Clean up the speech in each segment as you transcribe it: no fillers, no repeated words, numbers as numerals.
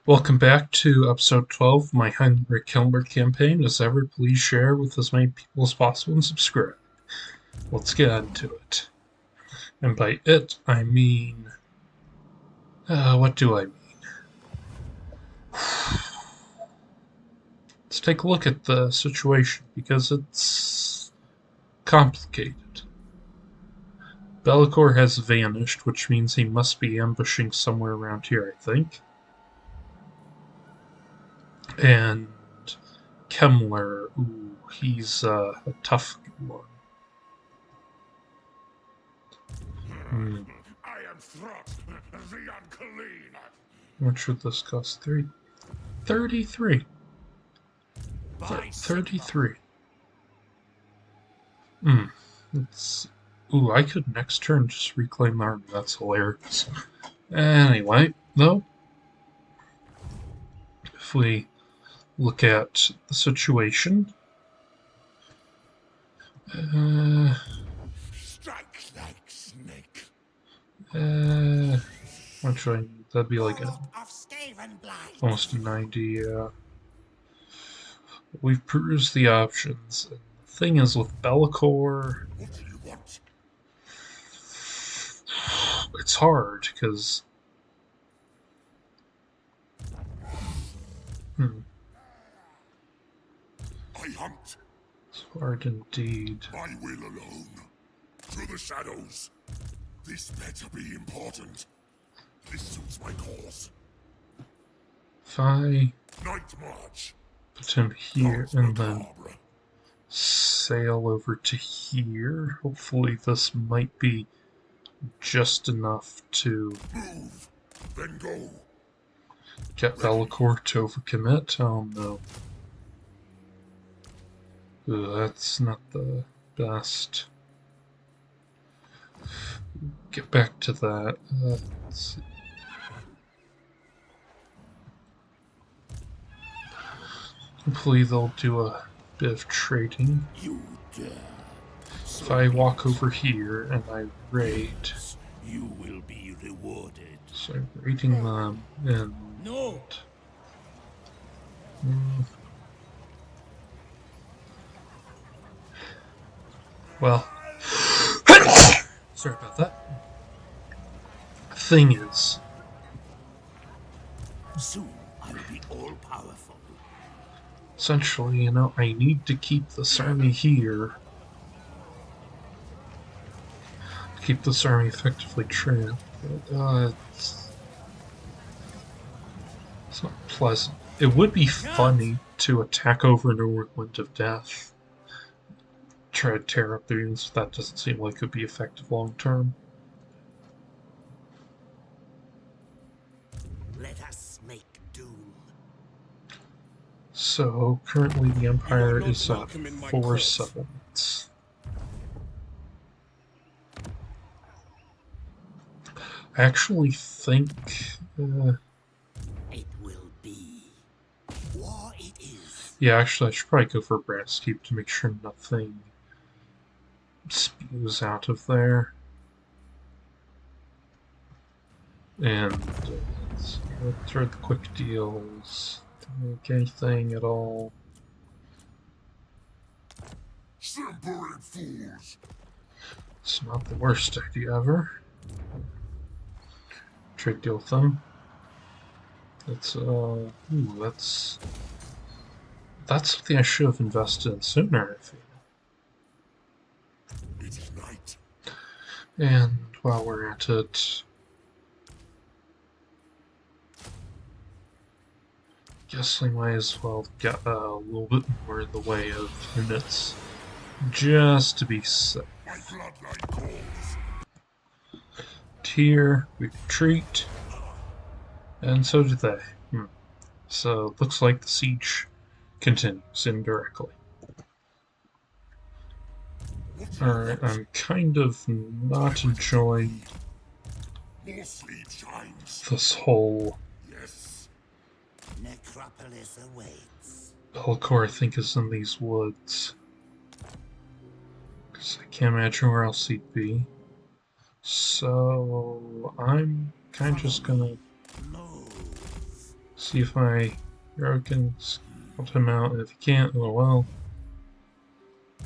Welcome back to episode 12 of my Heinrich Kemmler campaign. As ever, please share with as many people as possible and subscribe. Let's get into it. And by it, I mean... what do I mean? Let's take a look at the situation, because it's complicated. Be'lakor has vanished, which means he must be ambushing somewhere around here, I think. And Kemmler, ooh, he's a tough one. I am Throt, the unclean. What should this cost? 33. 33. It's... Ooh, I could next turn just reclaim the army. That's hilarious. Anyway, though, if we look at the situation... Strike like snake. What should I need? That'd be like almost a 90, We've perused the options. And the thing is, with Be'lakor, What do you want? it's hard, because... I hunt. It's hard indeed. I will alone. Through the shadows. This better be important. This suits my cause. If I Night march. put him here and then Macabre. sail over to here, hopefully this might be just enough to Move. Then go. get Be'lakor to overcommit. Oh no. Ooh, that's not the best. Get back to that. Let's see. Hopefully they'll do a bit of trading. You dare. If I walk over here and I raid, You will be rewarded. so I'm raiding them and... No. Well, sorry about that. Thing is, Soon I will be all powerful. essentially, you know, I need to keep this army here. Keep this army effectively trapped, but it's not pleasant. It would be funny to attack over Northwind of Death. Try to tear up their units, but that doesn't seem like it would be effective long term. Let us make doom. So currently the Empire not is at welcome in my 4 court. settlements. I actually think It will be. War it is. yeah, actually I should probably go for Brass Keep to make sure nothing spews out of there. And let's throw the quick deals. Make anything at all. Simpering fools. It's not the worst idea ever. Trade deal with them. That's ooh, that's something I should have invested in sooner, I feel. It is night. And while we're at it, guess I might as well get a little bit more in the way of units, just to be safe. My bloodline calls. Here, we retreat, and so do they. So, looks like the siege continues indirectly. Alright, I'm kind of not enjoying More sleep shines. this whole Yes. Necropolis awaits. Be'lakor, I think, is in these woods. Because I can't imagine where else he'd be. So I'm kind of just gonna Move. See if my hero can scout him out, and if he can't, oh well.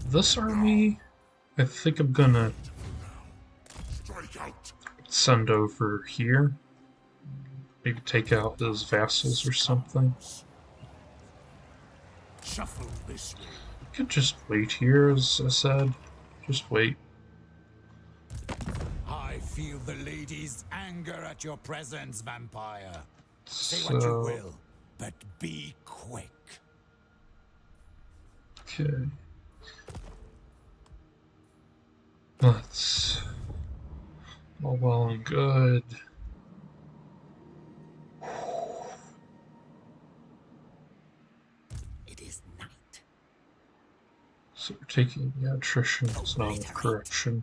This army, I think I'm gonna Strike out. send over here. Maybe take out his vassals or something. Shuffle this way. I could just wait here, as I said. Just wait. I feel the lady's anger at your presence, vampire. Say what you So, will, but be quick. okay. That's all well and good. It is night. So we're taking the attrition, it's not a correction.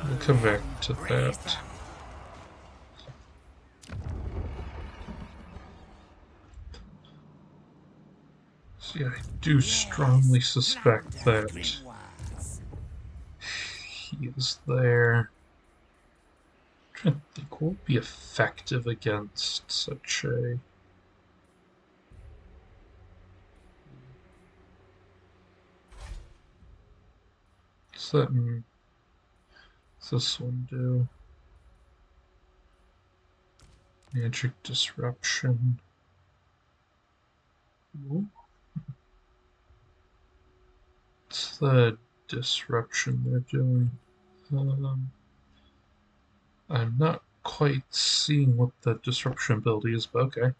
We'll come back to that. See, I do strongly suspect that he is there. I'm trying to think what would be effective against such a... What's that? What's this one do? Magic disruption. Ooh. What's the disruption they're doing? I'm not quite seeing what the disruption ability is, but okay.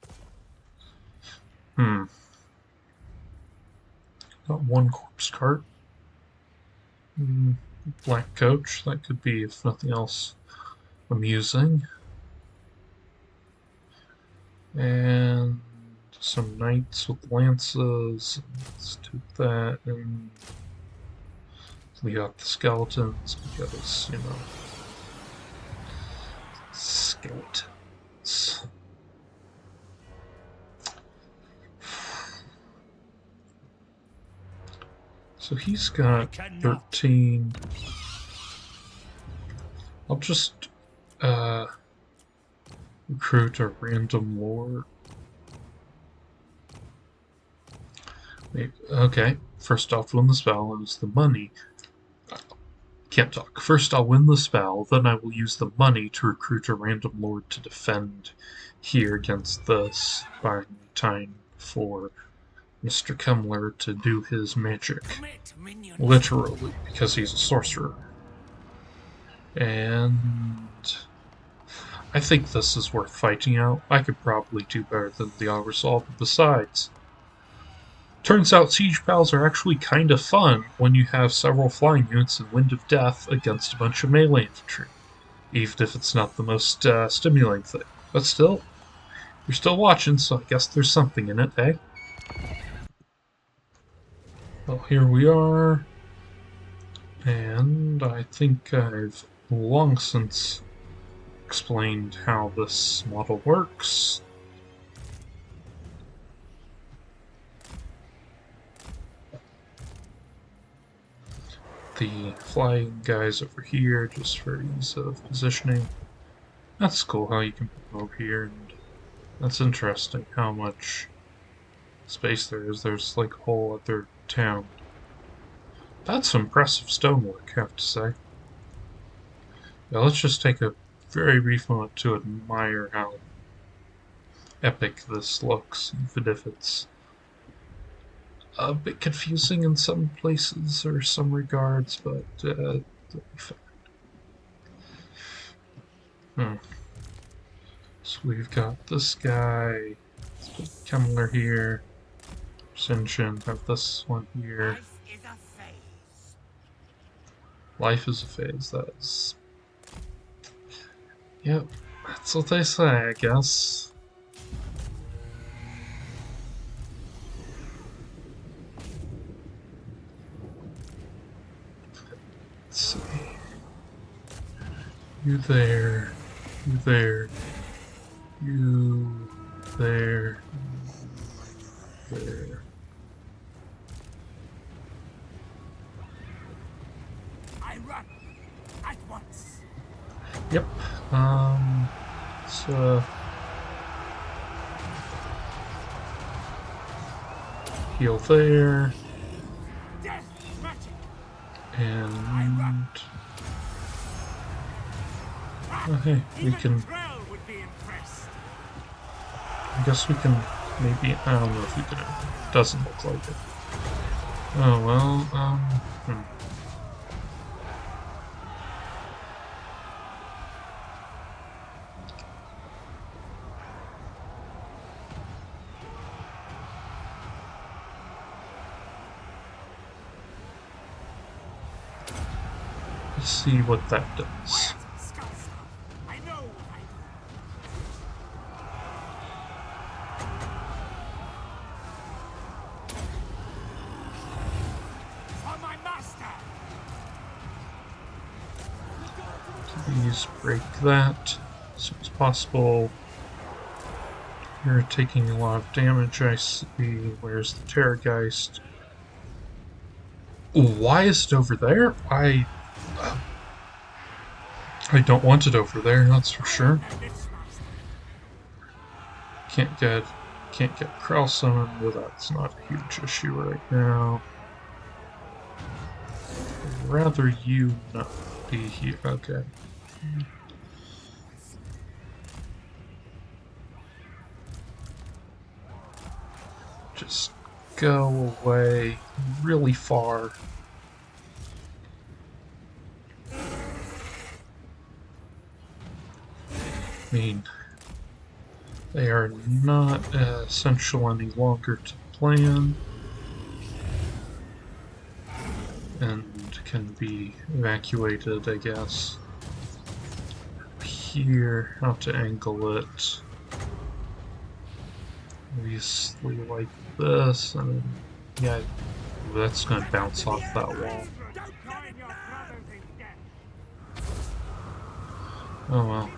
Got one corpse cart. Black coach, that could be, if nothing else, amusing. And some knights with lances. Let's do that, and we got the skeletons because, you know, skeletons. So he's got 13. I'll just recruit a random lord. Wait, okay, first off, win the spell is the money. Can't talk. First I'll win the spell, then I will use the money to recruit a random lord to defend here against this, buying me time for Mr. Kemmler to do his magic. Literally, because he's a sorcerer. And I think this is worth fighting out. I could probably do better than the result. Besides, turns out siege battles are actually kind of fun when you have several flying units and Wind of Death against a bunch of melee infantry. Even if it's not the most stimulating thing. But still, you're still watching, so I guess there's something in it, eh? Well, here we are. And I think I've long since explained how this model works. The flying guys over here, just for ease of positioning. That's cool how you can put them over here, and that's interesting how much space there is. There's like a whole other town. That's impressive stonework, I have to say. Yeah, let's just take a very brief moment to admire how epic this looks, even if it's a bit confusing in some places or some regards, but it'll be fine. So we've got this guy, let's put Kemmler here, Ascension, have this one here. Life is a phase, that's... Yep, that's what they say, I guess. Let's see. You there, you there, you there, there. I'm run at once. Yep. Let's heal there. Death magic. And hey, we Even can. Krell would be impressed. I guess we can maybe. I don't know if we can. Doesn't look like it. Oh well. Let's see what that does. I know what I do. For my master. Please break that as soon as possible. You're taking a lot of damage, I see. Where's the Terrorgeist? Why is it over there? I don't want it over there, that's for sure. Can't get Krell summoned, but that's not a huge issue right now. I'd rather you not be here. Okay. Just go away really far. I mean, they are not essential any longer to the plan, and can be evacuated, I guess. Here, how to angle it. Obviously like this, and yeah, that's gonna bounce off that wall. Oh well.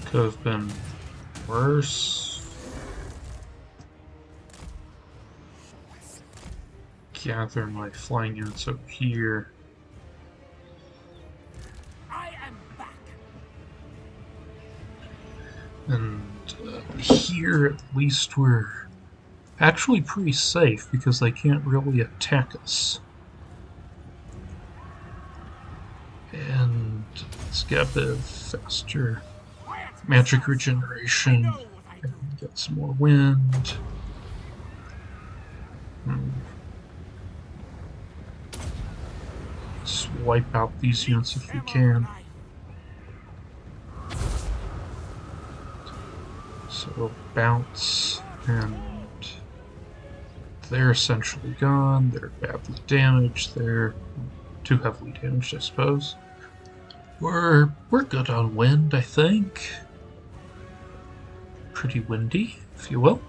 Could have been worse. Gather my flying units over here. I am back. And here, at least, we're actually pretty safe because they can't really attack us. And let's get a bit of faster magic regeneration and get some more wind. Let's wipe out these units if we can. So we'll bounce, and they're essentially gone. They're badly damaged. They're too heavily damaged, I suppose. We're good on wind, I think. Pretty windy, if you will.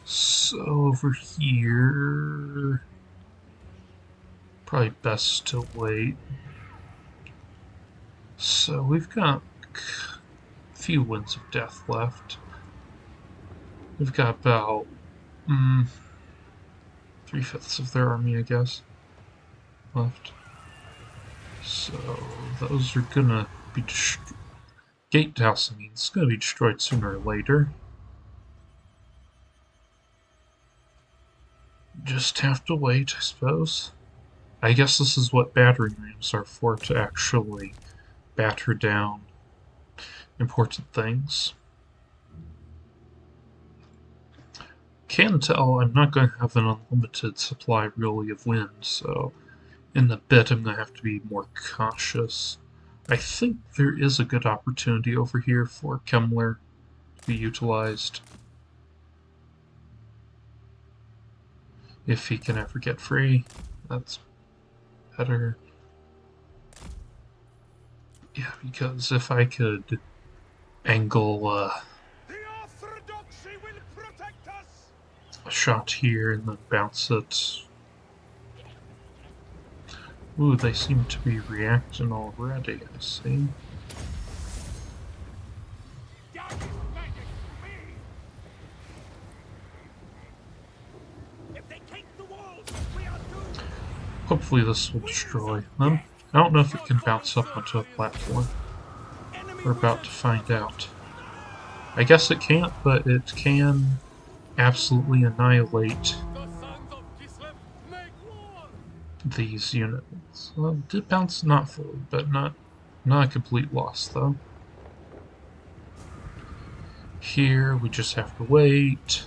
So over here, probably best to wait. So we've got a few winds of death left. We've got about 3/5 of their army, I guess, left. So those are gonna be destroyed. Gatehouse, I mean, it's gonna be destroyed sooner or later. Just have to wait, I suppose. I guess this is what battering rams are for, to actually batter down important things. Can tell I'm not going to have an unlimited supply, really, of wind, so in a bit I'm going to have to be more cautious. I think there is a good opportunity over here for Kemmler to be utilized. If he can ever get free, that's better. Yeah, because if I could angle a shot here and then bounce it. Ooh, they seem to be reacting already, I see. Hopefully this will destroy them. I don't know if it can bounce up onto a platform. We're about to find out. I guess it can't, but it can absolutely annihilate these units. Well, it did bounce not fully, but not a complete loss though. Here we just have to wait.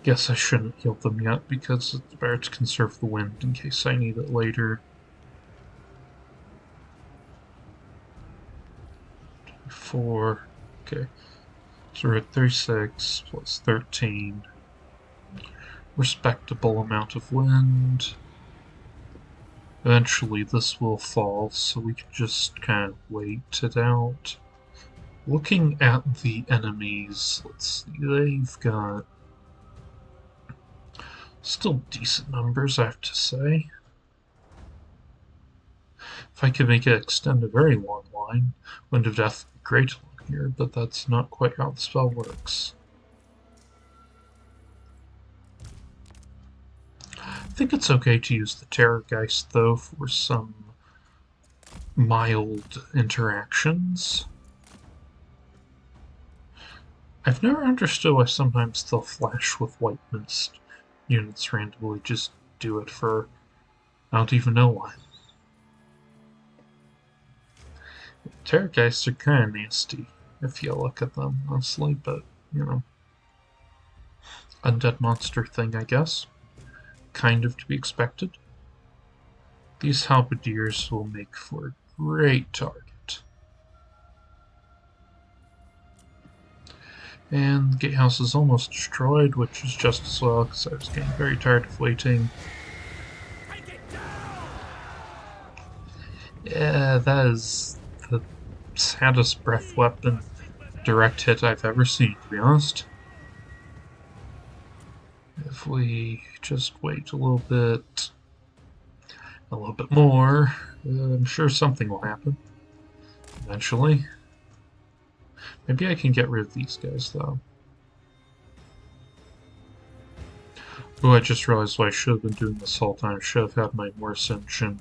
Guess I shouldn't heal them yet because it's better to conserve the wind in case I need it later. 4. Okay. So we're at 36 plus 13. Respectable amount of wind. Eventually this will fall, so we can just kind of wait it out. Looking at the enemies, let's see, they've got still decent numbers, I have to say. If I could make it extend a very long line, Wind of Death would be great along here, but that's not quite how the spell works. I think it's okay to use the Terrorgeist, though, for some mild interactions. I've never understood why sometimes they'll flash with White Mist units randomly, just do it for I don't even know why. Terrorgeists are kind of nasty if you look at them, honestly, but you know, undead monster thing, I guess. Kind of to be expected. These halberdiers will make for a great target. And the gatehouse is almost destroyed, which is just as well, because I was getting very tired of waiting. Yeah, that is the saddest breath weapon direct hit I've ever seen, to be honest. If we just wait a little bit more, I'm sure something will happen eventually. Maybe I can get rid of these guys, though. Oh, I just realized what I should have been doing this whole time. I should have had my more Ascension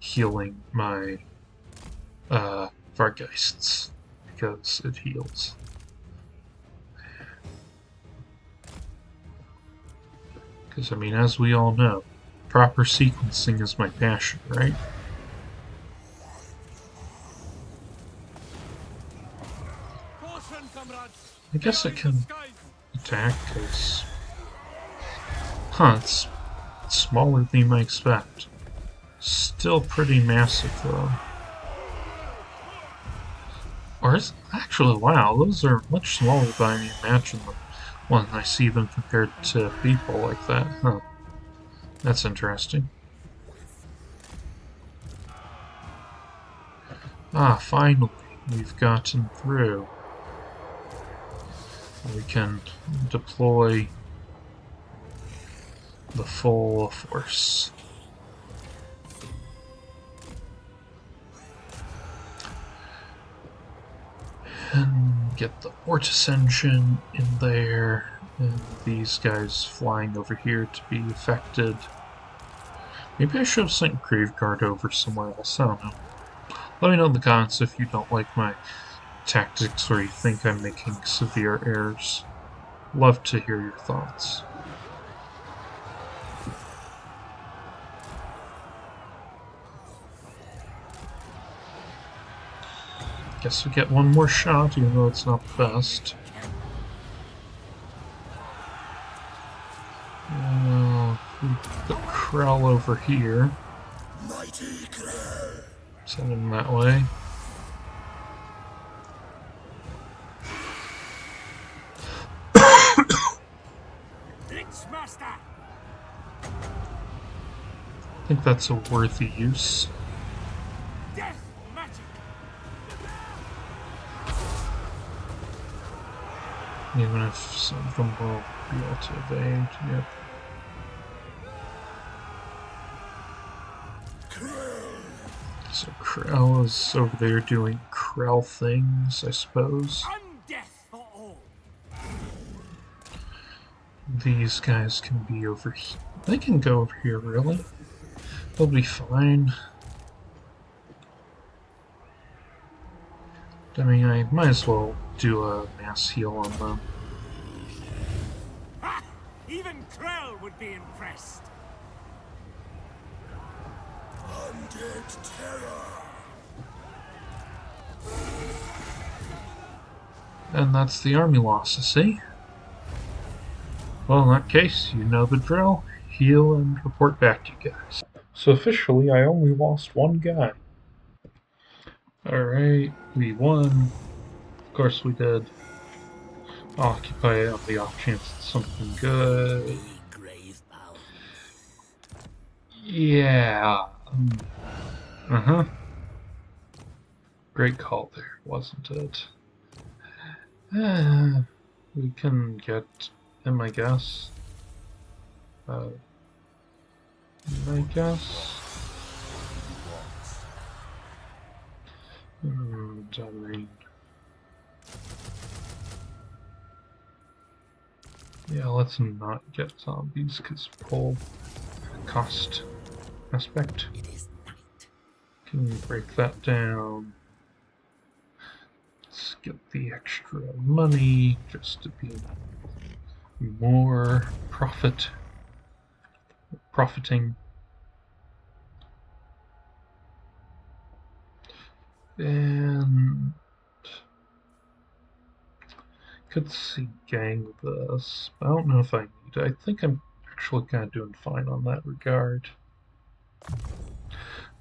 healing my Vargeists, because it heals. Because, I mean, as we all know, proper sequencing is my passion, right? I guess it can attack, because... Huh, it's smaller than you might expect. Still pretty massive, though. Or is... Actually, wow, those are much smaller than I imagine them when I see them compared to people like that. Huh. That's interesting. Ah, finally, we've gotten through. We can deploy the full force. And get the Mortis engine in there, and these guys flying over here to be affected. Maybe I should have sent Graveguard over somewhere else, I don't know. Let me know in the comments if you don't like my tactics or you think I'm making severe errors. Love to hear your thoughts. Guess we get one more shot, even though it's not the best. Put the Krell over here. Send him that way. I think that's a worthy use. Even if some of them will be able to evade, yep. So Krell is over there doing Krell things, I suppose. Undeath for all. These guys can be over here. They can go over here, really. They'll be fine. I mean, I might as well do a mass heal on them. Ha! Even Krell would be impressed. Undead terror. And that's the army losses, see? Well, in that case, you know the drill. Heal and report back to you guys. So officially, I only lost one guy. Alright, we won. Of course we did. Occupy on the off chance it's something good. Grave bound. Yeah. Uh-huh. Great call there, wasn't it? We can get him, I guess. I guess. And, I mean... Yeah, let's not get zombies, because pull cost aspect. It is night. Can break that down. Let's get the extra money just to be more profiting. And could see gang this. I don't know if I need it. I think I'm actually kind of doing fine on that regard.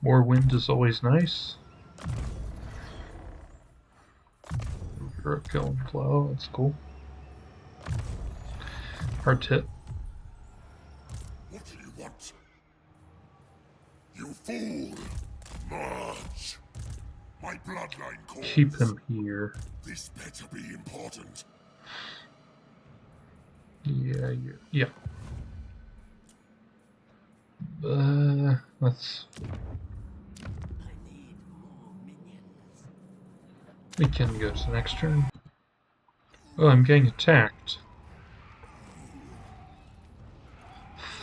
More wind is always nice. Hero killing blow, that's cool. Hard hit. What do you want? You fool! March! My bloodline calls. Keep him here. This better be important. Yeah. Let's. I need more minions. We can go to the next turn. Oh, I'm getting attacked.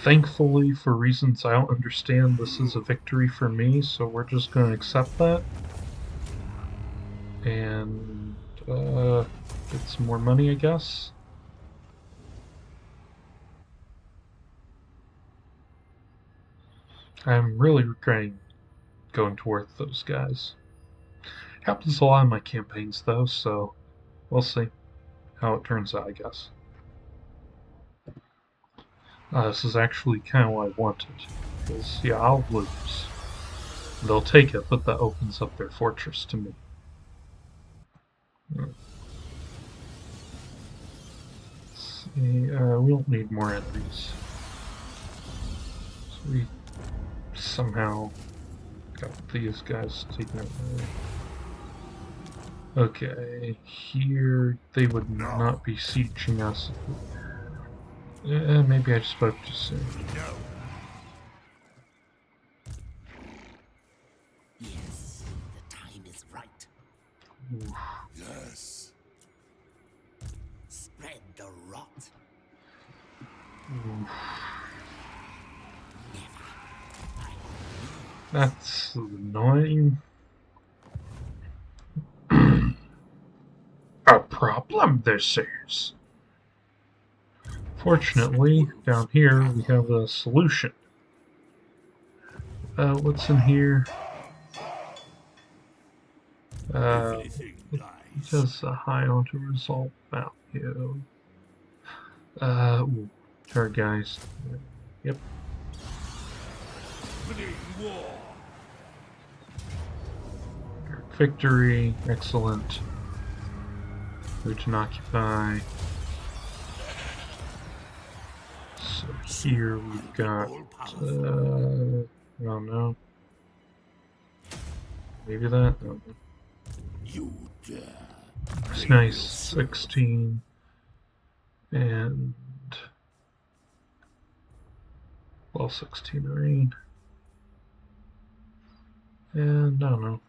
Thankfully, for reasons I don't understand, this is a victory for me, so we're just going to accept that. And, get some more money, I guess. I'm really regretting going towards those guys. Happens a lot in my campaigns, though, so we'll see how it turns out, I guess. This is actually kind of what I wanted. Because, yeah, I'll lose. They'll take it, but that opens up their fortress to me. See, we don't need more enemies. So we somehow got these guys taken away. Okay, here they would not be sieging us. Maybe I spoke too soon. Yes, the time is right. Oof. Yes. Spread the rot. Oof. Never. That's annoying. A problem, this sirs. Fortunately, down here we have a solution. What's in here? Just a high auto result value. Sorry guys. Yep. Victory, excellent. Region occupy. So here we've got, I don't know. Maybe that? I don't know. You dare. It's nice, 16. And, well, 16 rain. And I don't know.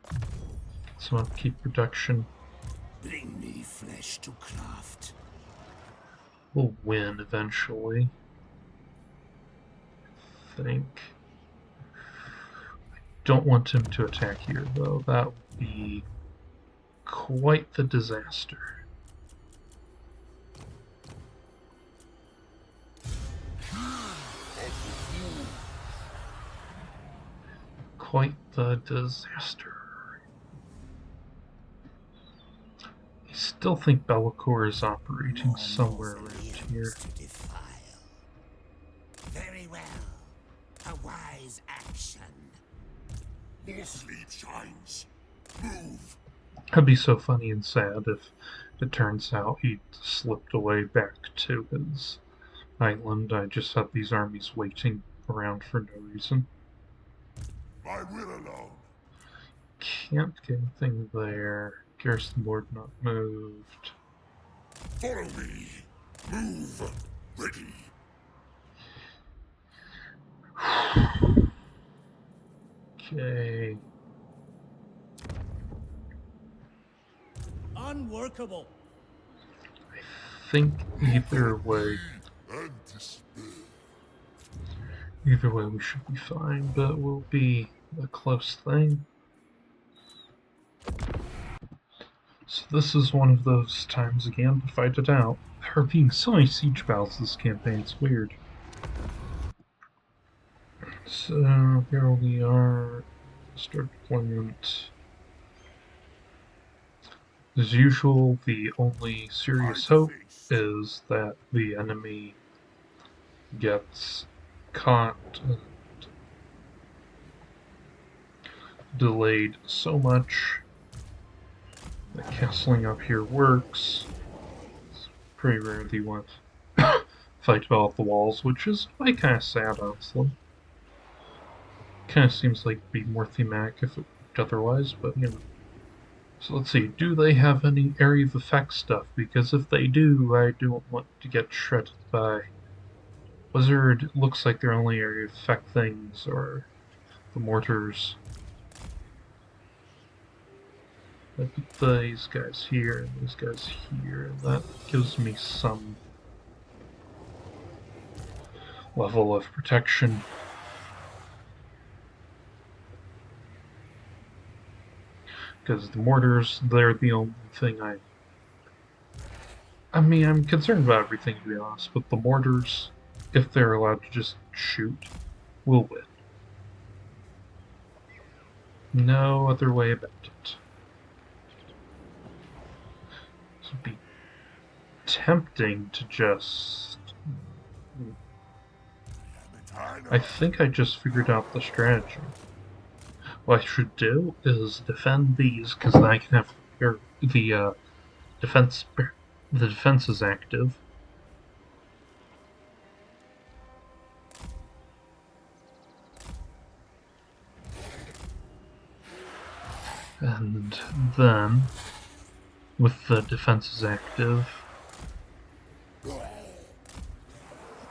Some upkeep production. Bring me flesh to craft. We'll win eventually. I think. I don't want him to attack here, though. That would be quite the disaster. Quite the disaster. I still think Bellacore is operating More somewhere around mausoleums here. to defile. Very well. A wise action. More sleep shines. Move. It'd be so funny and sad if it turns out he slipped away back to his island. I just have these armies waiting around for no reason. My will alone. Can't get anything there. Garrison Lord not moved. Follow me. Move. Ready. Okay. Unworkable. I think either way And despair. Either way, we should be fine, but it will be a close thing. So this is one of those times again to fight it out. There are being so many siege battles this campaign, it's weird. So here we are, start deployment. As usual, the only serious hope is that the enemy gets caught and delayed so much that castling up here works. It's pretty rare that you want to fight about the walls, which is like kind of sad, honestly. Kind of seems like it'd be more thematic if it worked otherwise, but you know. So let's see, do they have any area of effect stuff? Because if they do, I don't want to get shredded by Wizard. It looks like their only area of effect things are the mortars. I put these guys here and these guys here, and that gives me some level of protection. Because the mortars, they're the only thing I mean, I'm concerned about everything, to be honest, but the mortars, if they're allowed to just shoot, will win. No other way about it. This would be tempting to just... I think I just figured out the strategy. What I should do is defend these, because then I can have the defense. The defense is active. And then, with the defenses active,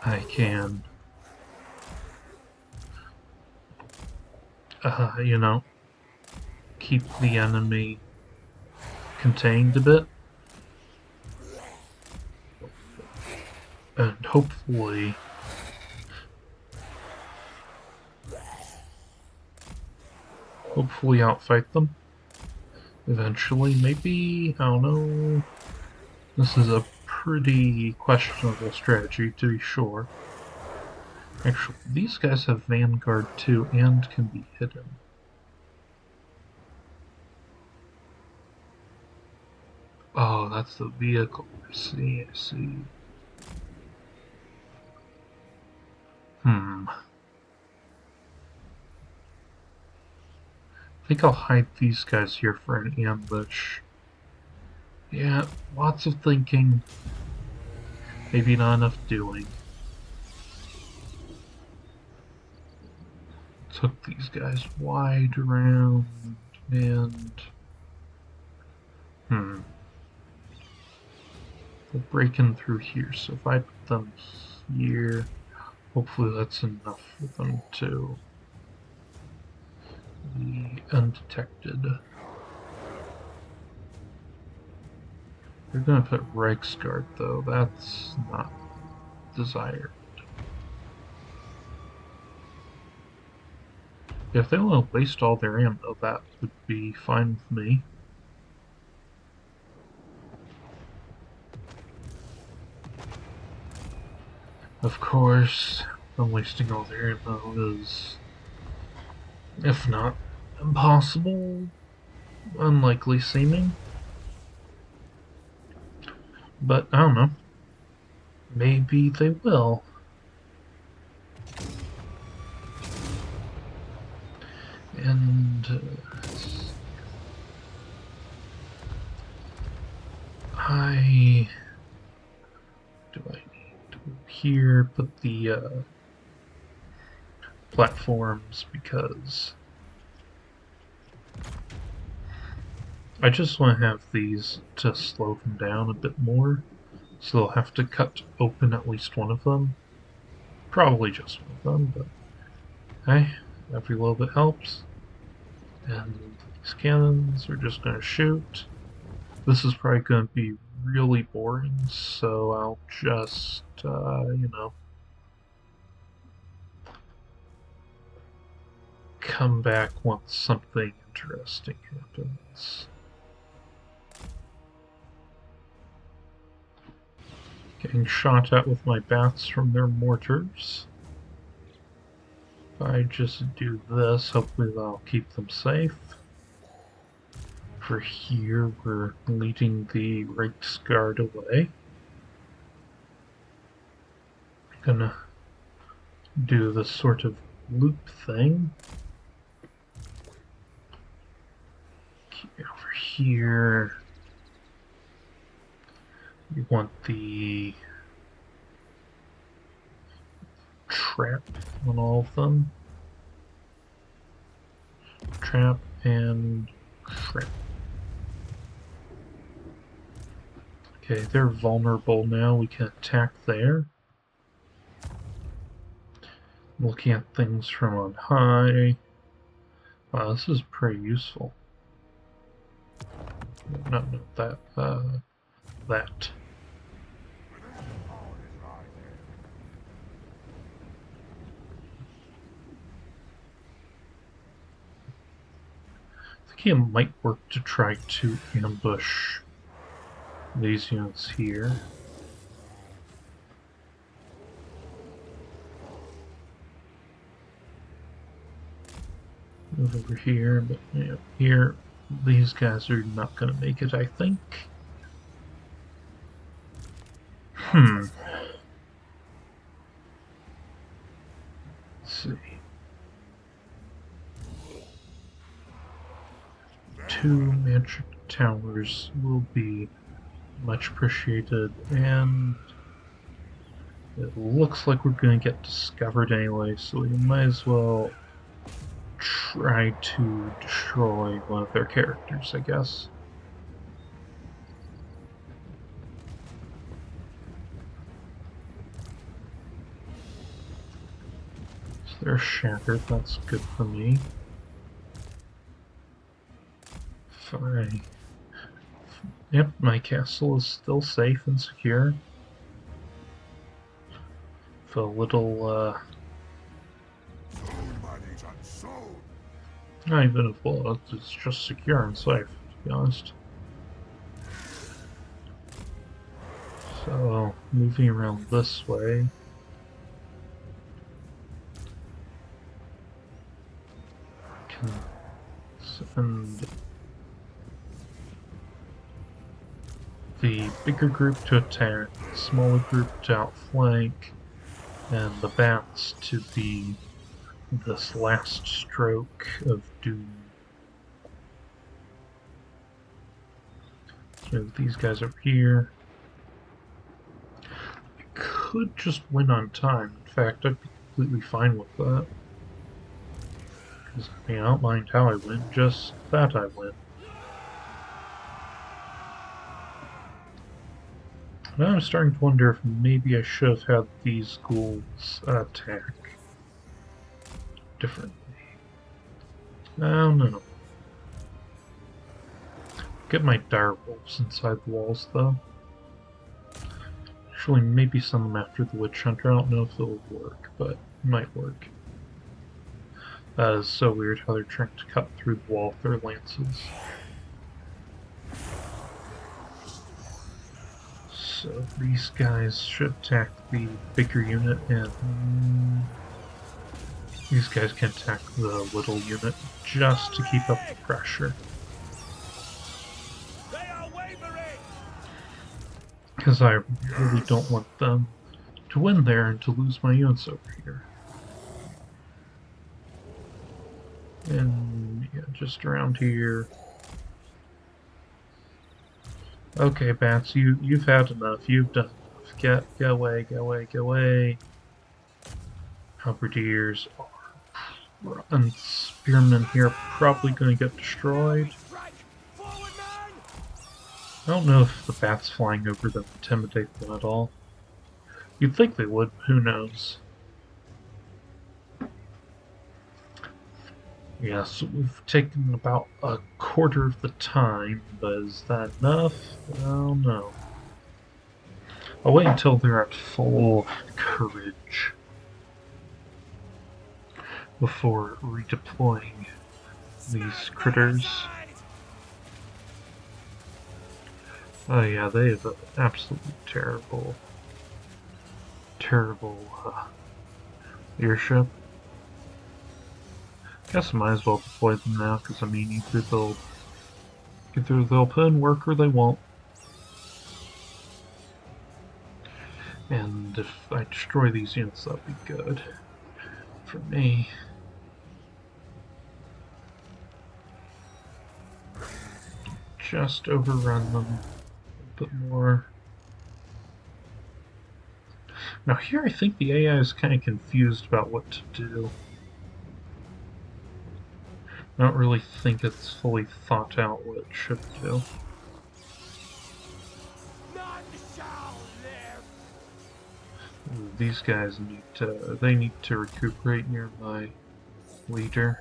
I can, you know, keep the enemy contained a bit. And hopefully outfight them eventually. Maybe, I don't know. This is a pretty questionable strategy, to be sure. Actually, these guys have Vanguard too and can be hidden. Oh, that's the vehicle. I see. I think I'll hide these guys here for an ambush. Yeah, lots of thinking. Maybe not enough doing. Took these guys wide around and... They'll break in through here, so if I put them here, hopefully that's enough for them to be undetected. We're gonna put Reichsguard though, that's not desired. If they want to waste all their ammo, that would be fine with me. Of course, them wasting all their ammo is, if not impossible, unlikely seeming. But I don't know. Maybe they will. And do I need to here put the platforms, because I just want to have these to slow them down a bit more, so they'll have to cut open at least one of them. Probably just one of them, but hey, every little bit helps. And these cannons are just going to shoot. This is probably going to be really boring, so I'll just, you know, come back once something interesting happens. Getting shot at with my bats from their mortars. If I just do this, hopefully that'll keep them safe. For here, we're leading the Reichsguard away. Gonna do this sort of loop thing. Over here, we want the trap on all of them. Trap and trap. Okay, they're vulnerable now. We can attack there. Looking at things from on high. Wow, this is pretty useful. No, that. That. I think it might work to try to ambush these units here. Move over here, but yeah, here, these guys are not going to make it, I think. Let's see. 2 magic towers will be much appreciated, and it looks like we're going to get discovered anyway, so we might as well try to destroy one of their characters, I guess. So they're shattered, that's good for me. Fine. Yep, my castle is still safe and secure. With a little, not even a bullet, it's just secure and safe, to be honest. So, moving around this way. Can send the bigger group to attack, the smaller group to outflank, and the bats to be this last stroke of doom. So these guys over here. I could just win on time. In fact, I'd be completely fine with that. Because I mean, I don't mind how I win, just that I win. Now I'm starting to wonder if maybe I should have had these ghouls attack differently. I don't know. Get my dire wolves inside the walls, though. Actually, maybe send them after the witch hunter. I don't know if it'll work, but it might work. That is so weird how they're trying to cut through the wall with their lances. So these guys should attack the bigger unit, and these guys can attack the little unit just to keep up the pressure. Because I really don't want them to win there and to lose my units over here. And yeah, just around here. Okay, bats, you've had enough. You've done enough. Get away, get away, get away. Halberdiers are and spearmen here are probably going to get destroyed. I don't know if the bats flying over them intimidate them at all. You'd think they would, who knows. Yeah, so we've taken about a quarter of the time, but is that enough? I don't know. I'll wait until they're at full courage before redeploying these critters. Oh yeah, they have an absolutely terrible airship. Guess I might as well deploy them now, because I mean, either they'll put in work or they won't. And if I destroy these units, that'll be good for me. Just overrun them a bit more. Now here I think the AI is kind of confused about what to do. I don't really think it's fully thought out what it should do. Ooh, these guys need to recuperate near my leader.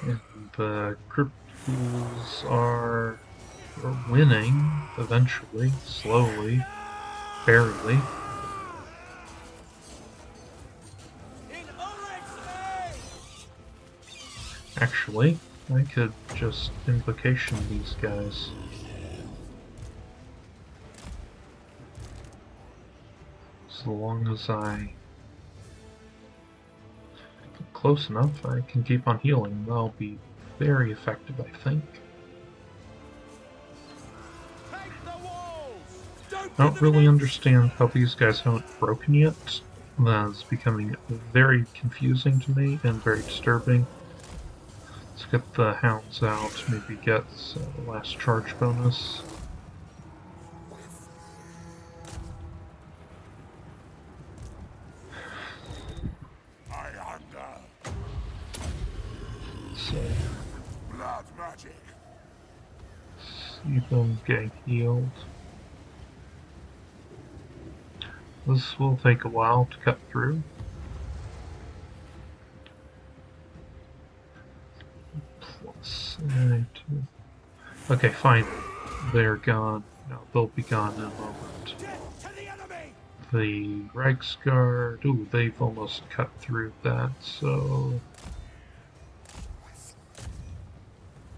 And the cripples are winning eventually, slowly, barely. Actually, I could just invocation these guys. So long as I get close enough, I can keep on healing. That'll be very effective, I think. I don't really understand how these guys haven't broken yet. That's becoming very confusing to me and very disturbing. Let's get the hounds out, maybe get the last charge bonus. So, Blood magic. see them getting healed. This will take a while to cut through. Okay, fine. They're gone. No, they'll be gone in a moment. The Reichsguard, ooh, they've almost cut through that, so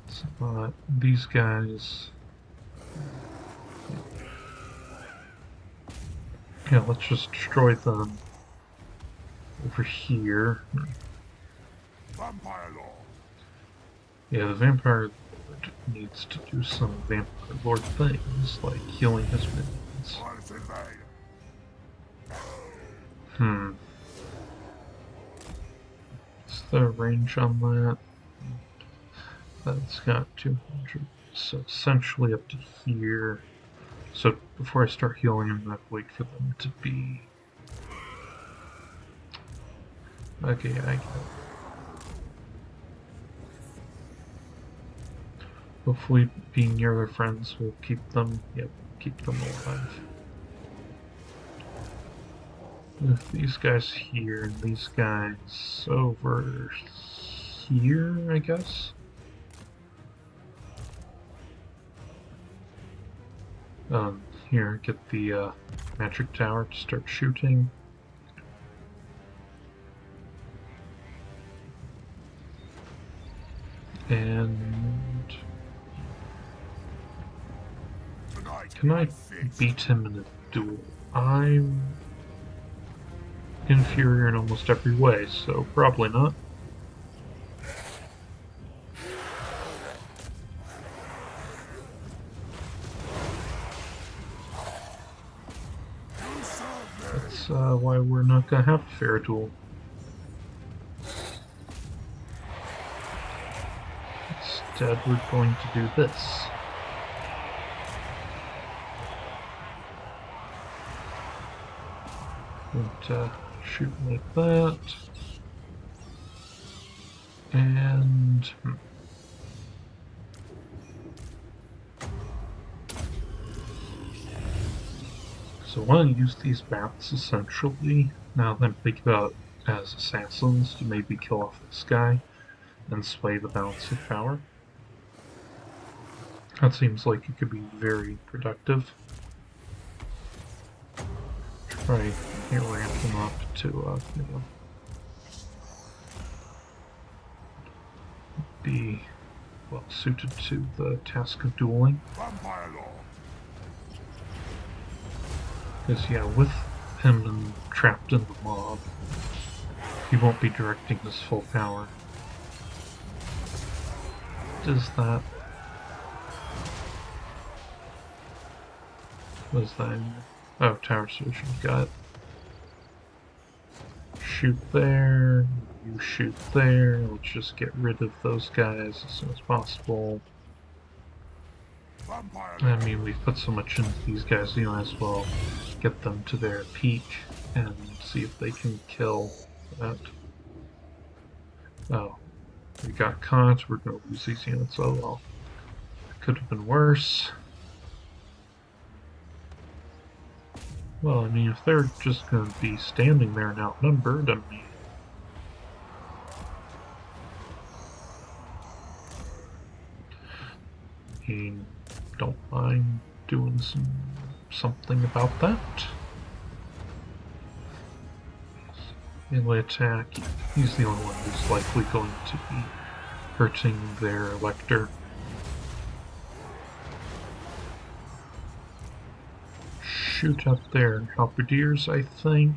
it's not these guys. Yeah, let's just destroy them over here. Vampire Lord. Yeah, the Vampire Lord needs to do some Vampire Lord things, like healing his minions. Once invade. What's the range on that? That's got 200, so essentially up to here. So before I start healing, I'm gonna have to wait for them to be... Okay, I get it. Hopefully being near their friends will keep them, keep them alive. With these guys here and these guys over here, I guess. Here, get the magic tower to start shooting. And can I beat him in a duel? I'm inferior in almost every way, so probably not. That's why we're not gonna have a fair duel. Instead, we're going to do this. And shoot like that. And so I want to use these bats essentially, now that I'm thinking about it, as assassins to maybe kill off this guy and sway the balance of power. That seems like it could be very productive. Try here ramp them up to you know, be well suited to the task of dueling. Because yeah, with him trapped in the mob, he won't be directing his full power. Does that? What is that? Oh, tower solution. Got it. Shoot there. You shoot there. Let's just get rid of those guys as soon as possible. I mean, we've put so much into these guys, you might as well get them to their peak and see if they can kill that. Oh, we got caught. We're going to lose these units. Oh well. Could have been worse. Well, I mean, if they're just going to be standing there and outnumbered, I mean, don't mind doing something about that. Melee attack. He's the only one who's likely going to be hurting their elector. Shoot up their halberdiers, I think.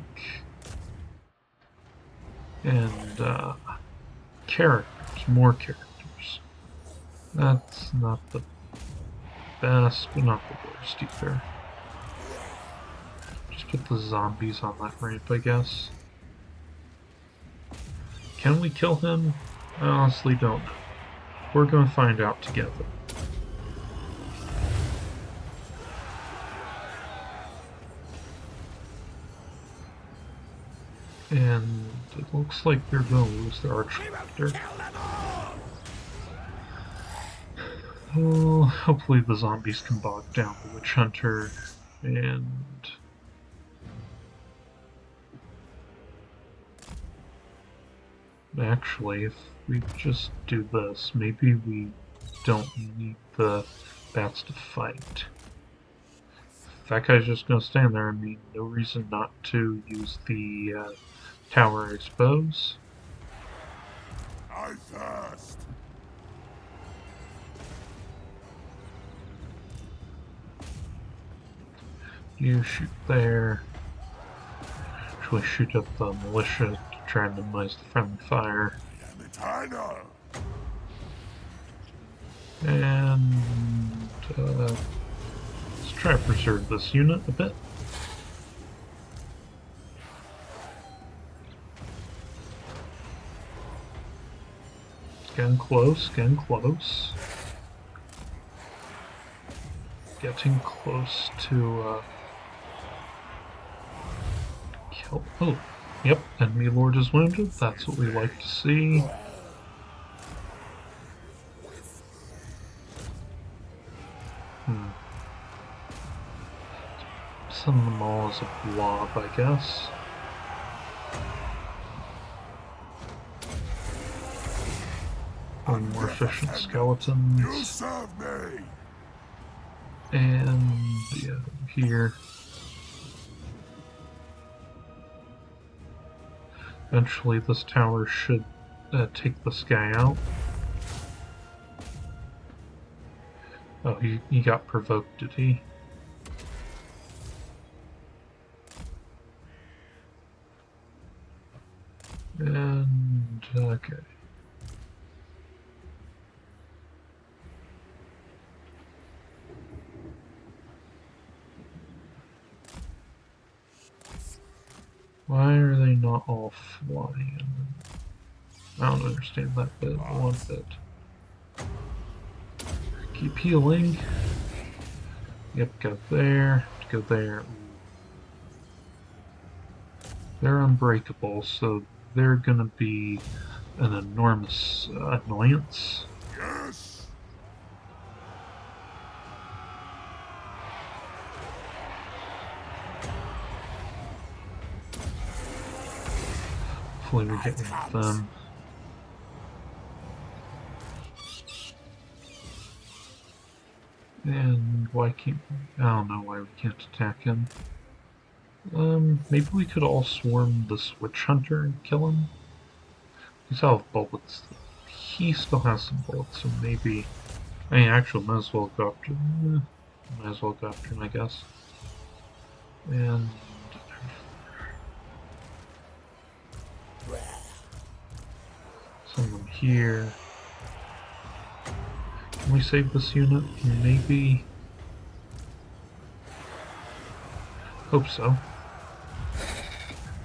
And characters, more characters. That's not the best, but not the worst either. Just put the zombies on that ramp, I guess. Can we kill him? I honestly don't know. We're going to find out together. And it looks like they're going to lose their archer. Well, hopefully the zombies can bog down the witch hunter, and actually, if we just do this, maybe we don't need the bats to fight. If that guy's just gonna stand there, I mean, no reason not to use the tower expose. I thirst. You shoot there. Actually shoot up the militia to try and minimize the friendly fire. And let's try to preserve this unit a bit. Getting close, getting close. Getting close to kill. Oh, yep, enemy lord is wounded. That's what we like to see. Send them all as a blob, I guess. Hopefully more efficient You skeletons. serve me. And yeah, here. Eventually this tower should take this guy out. Oh, he got provoked, did he? And okay. Why are they not all flying? I don't understand that bit one bit. Keep healing. Yep, go there. Go there. They're unbreakable, so they're gonna be an enormous annoyance. Yes. Hopefully we get rid of them. And why can't I don't know why we can't attack him. Maybe we could all swarm this witch hunter and kill him. He's out of bullets. He still has some bullets, so maybe. I mean, actually, might as well go after him. Might as well go after him, I guess. And someone here. Can we save this unit? Maybe. Hope so.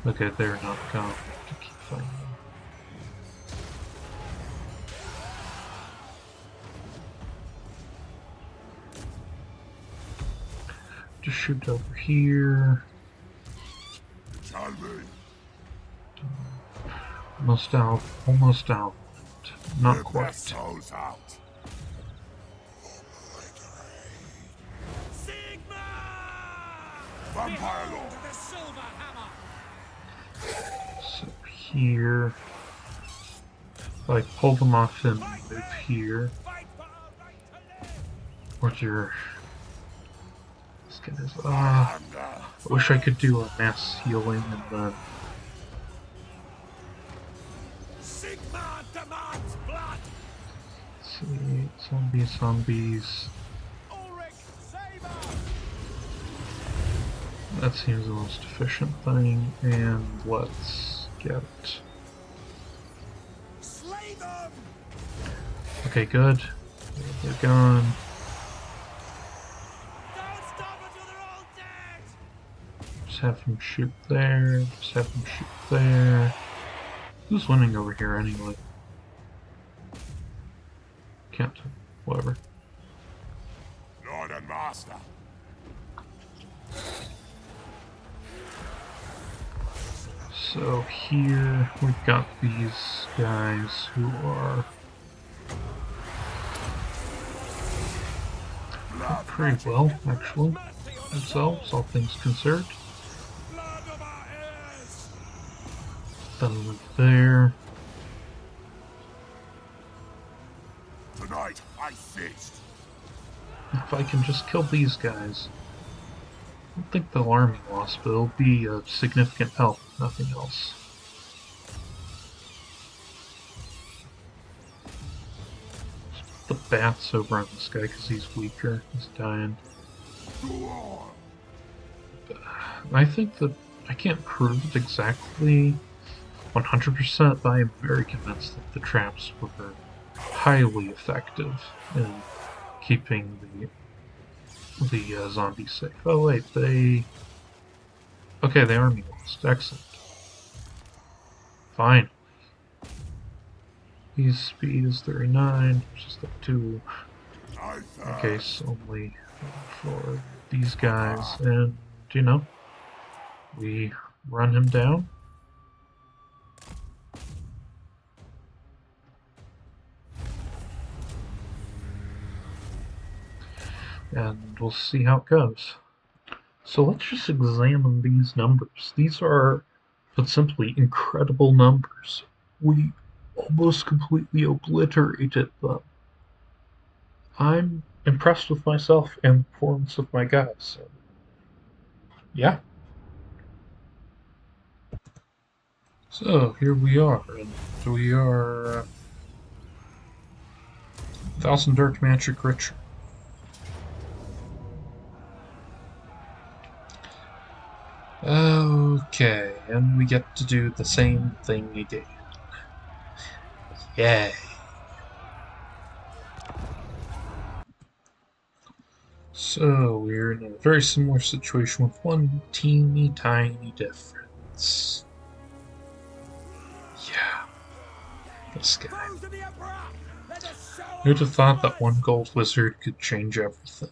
Okay, they're not gonna have to keep fighting them. Just shoot over here. Tell me. Almost out. Almost out. Not Rip their quite. souls out. Sigma! Vampire Lord. The silver hammer! So here. If I pull them off and move here. Fight for our right to live! Where's your... This guy is... I wish I could do a mass healing and then... Sigma demands blood! Let's see... Zombies... Ulrich, save us! That seems the most efficient thing, and let's get... Slay them! Okay, good. They're gone. Don't stop until they're all dead! Just have him shoot there. Just have him shoot there. Who's winning over here anyway? Can't. Whatever. Lord and Master. So here we've got these guys who are pretty well, actually, themselves, all things considered. Blood of our heirs! Then move there. Tonight I feast. If I can just kill these guys, I don't think they'll army loss, but it'll be a significant help, if nothing else. Just put the bats over on this guy because he's weaker. He's dying. Go on. I think that I can't prove it exactly 100%, but I'm very convinced that the traps were highly effective in keeping the zombies safe. Oh wait, they... Okay, they army lost. Excellent. Fine. His speed is 39, which is the 2. I Case only for these guys, and you know, we run him down. And we'll see how it goes. So let's just examine these numbers. These are, put simply, incredible numbers. We almost completely obliterated them. I'm impressed with myself and the performance of my guys. So, yeah. So here we are, and we are 1,000 Dark Magic Ritual. Okay, and we get to do the same thing again. Yay. So we're in a very similar situation with one teeny tiny difference. Yeah. This guy. Foes of the Emperor! Let us show Who'd have our thought that prowess! one gold wizard could change everything?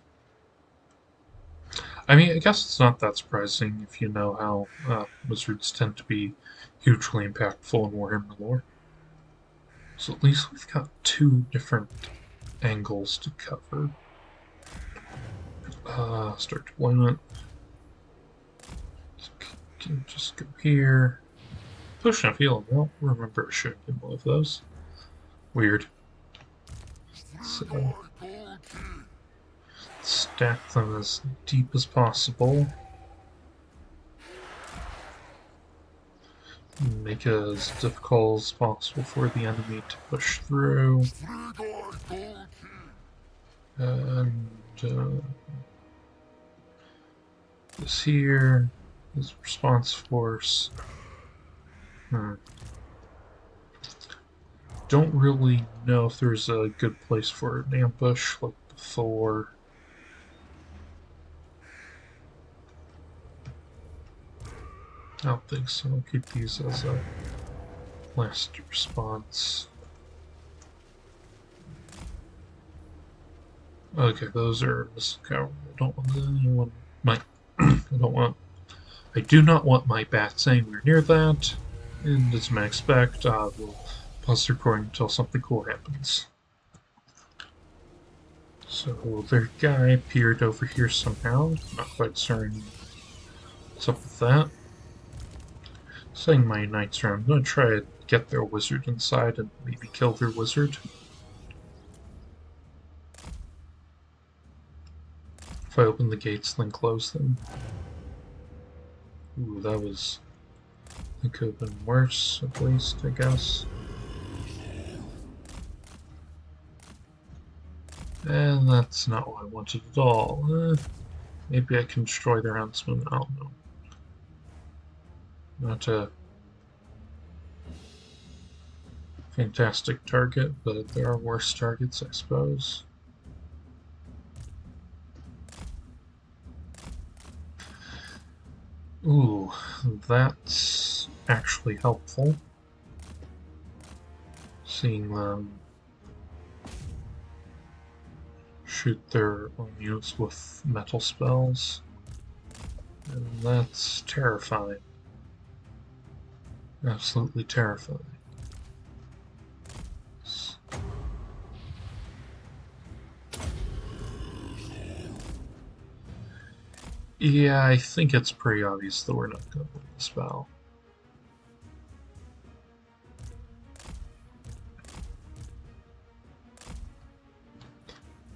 I mean, I guess it's not that surprising if you know how wizards tend to be hugely impactful in Warhammer lore. So at least we've got two different angles to cover. Start deployment. Can just go here. Potion of healing. I don't remember showing him one of those. Weird. So, stack them as deep as possible. Make it as difficult as possible for the enemy to push through. And this here is response force. Don't really know if there's a good place for an ambush like before. I don't think so. I'll keep these as a last response. Okay, those are missile cavalry. I don't want anyone. I do not want my bats anywhere near that. And as you might expect, we'll pause the recording until something cool happens. So their guy appeared over here somehow. Not quite certain what's up with that. Setting my knights around. I'm going to try to get their wizard inside and maybe kill their wizard. If I open the gates, then close them. Ooh, that was... It could have been worse, at least, I guess. And that's not what I wanted at all. Maybe I can destroy their huntsman, I don't know. Not a fantastic target, but there are worse targets, I suppose. Ooh, that's actually helpful. Seeing them shoot their own units with metal spells. And that's terrifying. Absolutely terrifying. Yeah, I think it's pretty obvious that we're not going to win this battle.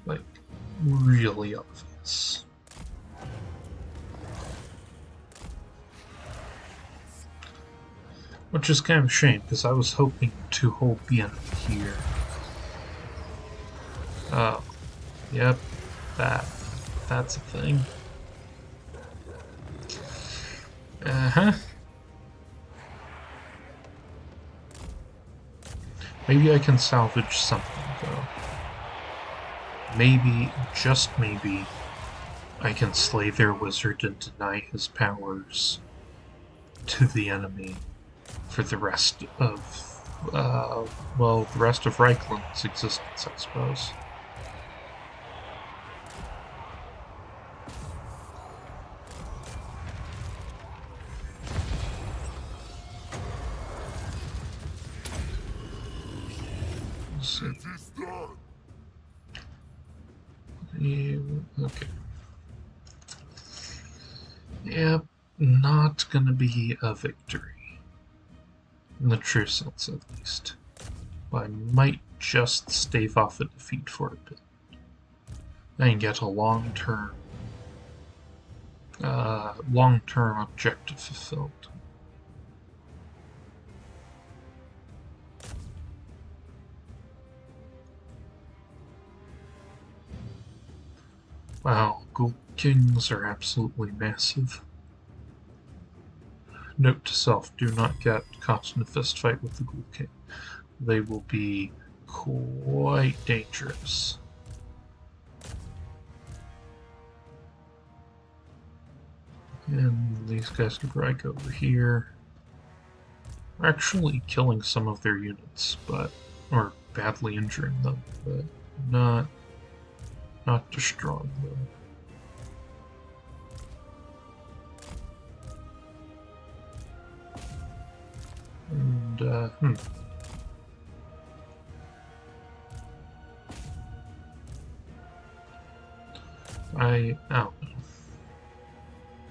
Like, really obvious. Which is kind of a shame, because I was hoping to hold the enemy here. Oh. Yep. That's a thing. Uh-huh. Maybe I can salvage something, though. Maybe, just maybe, I can slay their wizard and deny his powers to the enemy for the rest of, well, the rest of Reichland's existence, I suppose. Okay. Yep, not gonna be a victory. In the true sense, at least. I might just stave off a defeat for a bit. And get a long-term objective fulfilled. Wow, Ghoul Kings are absolutely massive. Note to self, do not get caught in a fist fight with the Ghoul King. They will be quite dangerous. And these guys can probably go over here. We're actually killing some of their units, or badly injuring them, but not destroying them. And, I don't know.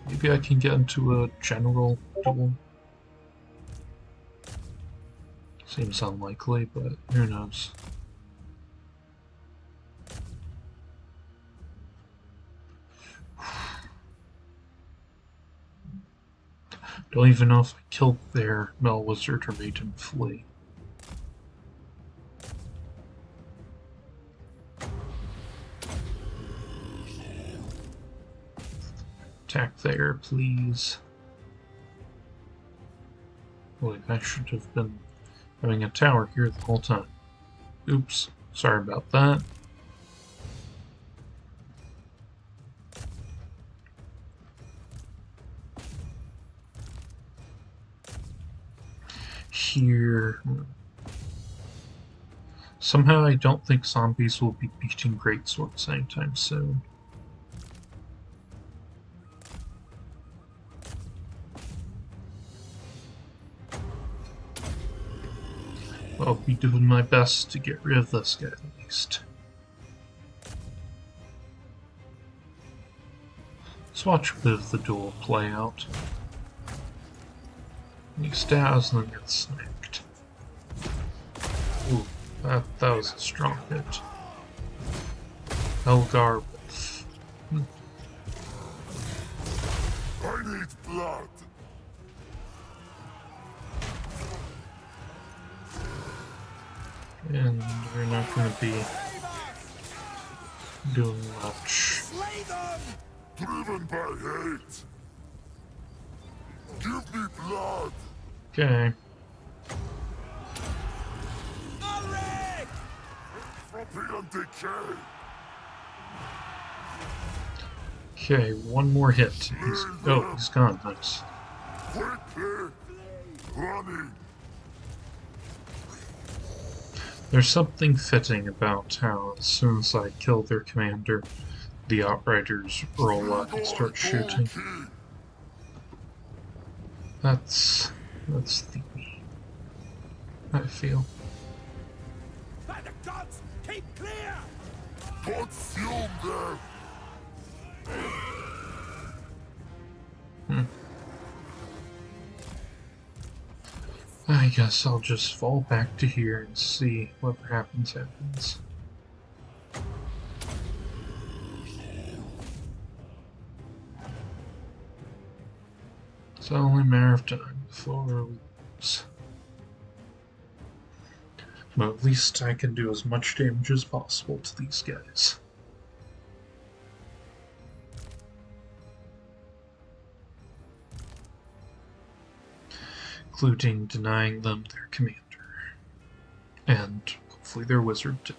Maybe I can get into a general duel. Seems unlikely, but who knows. Don't even know if I killed their Mel Wizard or made him flee. Attack there, please. Wait, I should have been having a tower here the whole time. Oops, sorry about that. Here. Somehow I don't think zombies will be beating greatswords anytime soon. I'll be doing my best to get rid of this guy at least. Let's watch a bit of the duel play out. He stabs and then gets snapped. Ooh, that was a strong hit. Elgar Wolf. I need blood. And we're not going to be doing much. Driven by hate. Give me blood. Okay. Entropy and decay. Okay, one more hit. He's gone. Nice. Quickly. Running. There's something fitting about how as soon as I kill their commander, the Outriders roll up and start shooting. That's the I feel. By the gods, keep clear! Consume them. I guess I'll just fall back to here and see whatever happens. It's only a matter of time before we lose. But at least I can do as much damage as possible to these guys. Including denying them their commander. And hopefully their wizard too.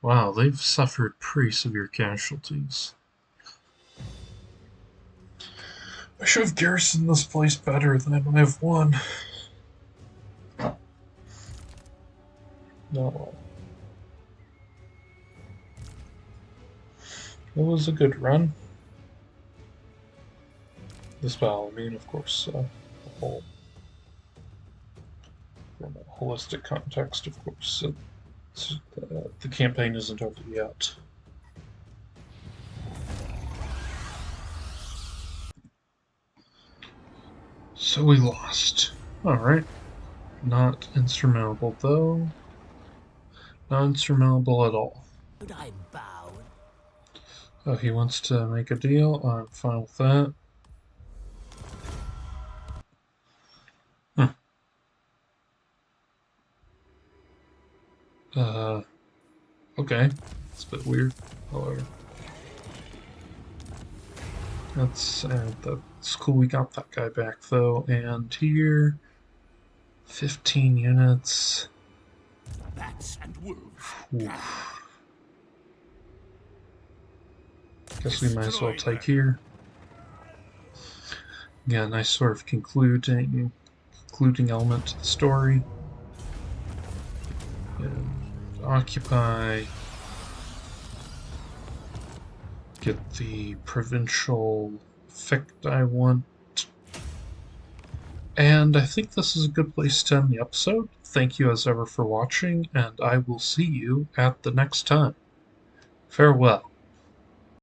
Wow, they've suffered pretty severe casualties. I should have garrisoned this place better than I've won. No. It was a good run. This battle, I mean, of course, the whole, from a holistic context, of course, The campaign isn't over yet. So we lost. Alright. Not insurmountable, though. Not insurmountable at all. Could I bow? Oh, he wants to make a deal? I'm fine with that. Okay. It's a bit weird. However. That's cool. We got that guy back, though. And here... 15 units. Bats and wolves. Oof. Guess we might as well take here. Yeah, nice sort of concluding element to the story. And occupy. Get the provincial effect I want. And I think this is a good place to end the episode. Thank you as ever for watching, and I will see you at the next time. Farewell.